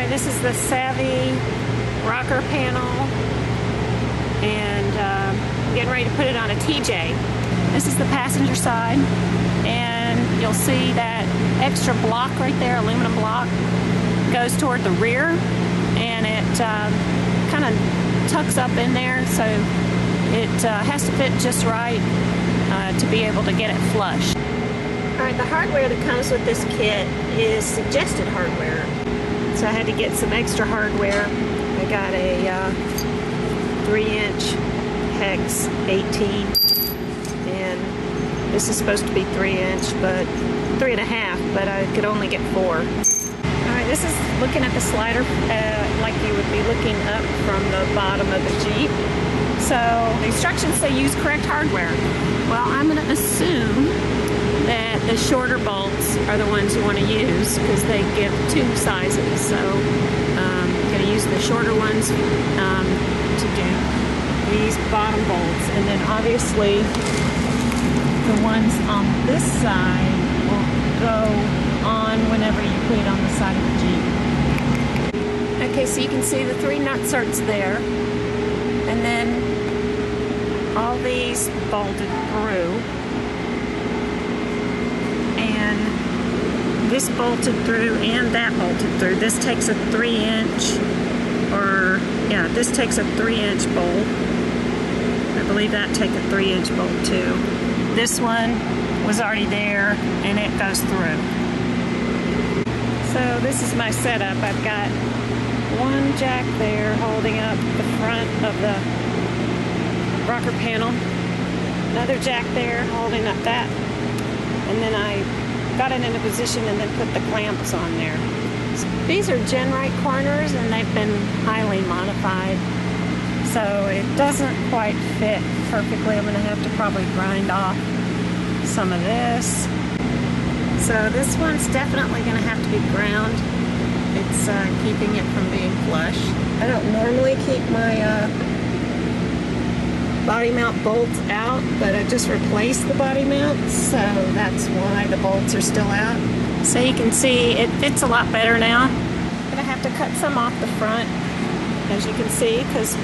This is the Savvy rocker panel, and I'm getting ready to put it on a TJ. This is the passenger side, and you'll see that extra block right there, aluminum block, goes toward the rear, and it kind of tucks up in there, so it has to fit just right to be able to get it flush. Alright, the hardware that comes with this kit is suggested hardware. So I had to get some extra hardware. I got a 3-inch hex 18, and this is supposed to be 3-inch, but 3.5, but I could only get 4. Alright, this is looking at the slider like you would be looking up from the bottom of the Jeep. So the instructions say use correct hardware. Well, I'm going to assume that the shorter bolts are the ones you want to use because they give 2 sizes. So I'm going to use the shorter ones to do these bottom bolts, and then obviously the ones on this side will go on whenever you put it on the side of the Jeep. Okay, so you can see the 3 nutserts there, and then all these bolted through. This bolted through and that bolted through. This takes a 3-inch, or yeah, this takes a 3-inch bolt. I believe that takes a 3-inch bolt too. This one was already there and it goes through. So this is my setup. I've got one jack there holding up the front of the rocker panel, another jack there holding up that, and then I got it in a position and then put the clamps on there. So these are Genrite corners, and they've been highly modified, so it doesn't quite fit perfectly. I'm going to have to probably grind off some of this. So this one's definitely going to have to be ground. It's keeping it from being flush. I don't normally keep my body mount bolts out, but I just replaced the body mounts, so that's why the bolts are still out. So you can see it fits a lot better now. I'm gonna have to cut some off the front, as you can see, because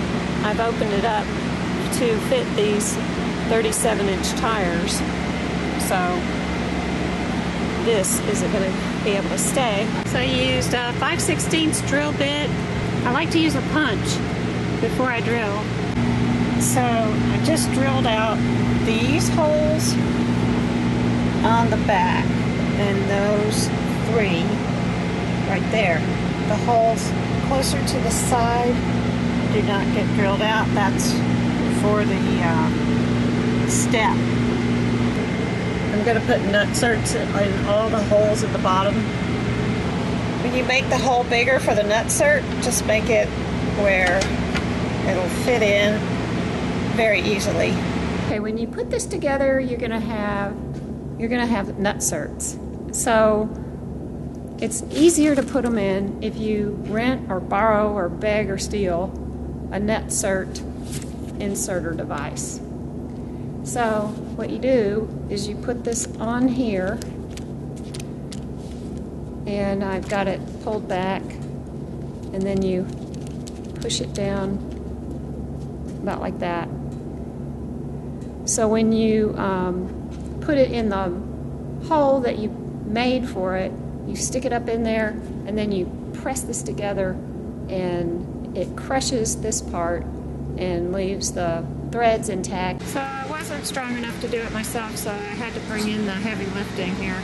I've opened it up to fit these 37-inch tires. So this isn't going to be able to stay. So I used a 5/16 drill bit. I like to use a punch before I drill. So I just drilled out these holes on the back, and those 3 right there. The holes closer to the side do not get drilled out. That's for the step. I'm going to put nutserts in all the holes at the bottom. When you make the hole bigger for the nutsert, just make it where it'll fit in very easily. Okay, when you put this together, you're gonna have nutserts. So it's easier to put them in if you rent or borrow or beg or steal a nutsert inserter device. So what you do is you put this on here, and I've got it pulled back, and then you push it down about like that. So when you put it in the hole that you made for it, you stick it up in there, and then you press this together, and it crushes this part and leaves the threads intact. So I wasn't strong enough to do it myself, so I had to bring in the heavy lifting here.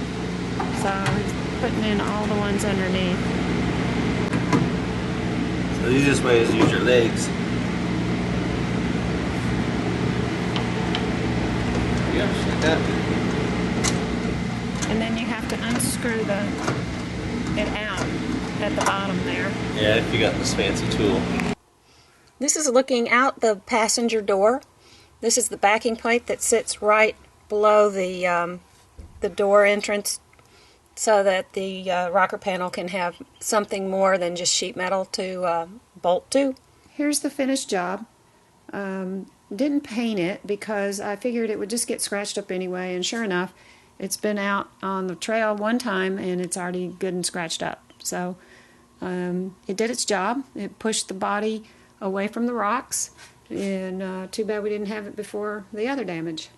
So I was putting in all the ones underneath. So the easiest way is to use your legs. Like that. And then you have to unscrew it out at the bottom there. Yeah, if you got this fancy tool. This is looking out the passenger door. This is the backing plate that sits right below the door entrance, so that the rocker panel can have something more than just sheet metal to bolt to. Here's the finished job. Didn't paint it because I figured it would just get scratched up anyway, and sure enough, it's been out on the trail one time and it's already good and scratched up. So it did its job. It pushed the body away from the rocks, and too bad we didn't have it before the other damage.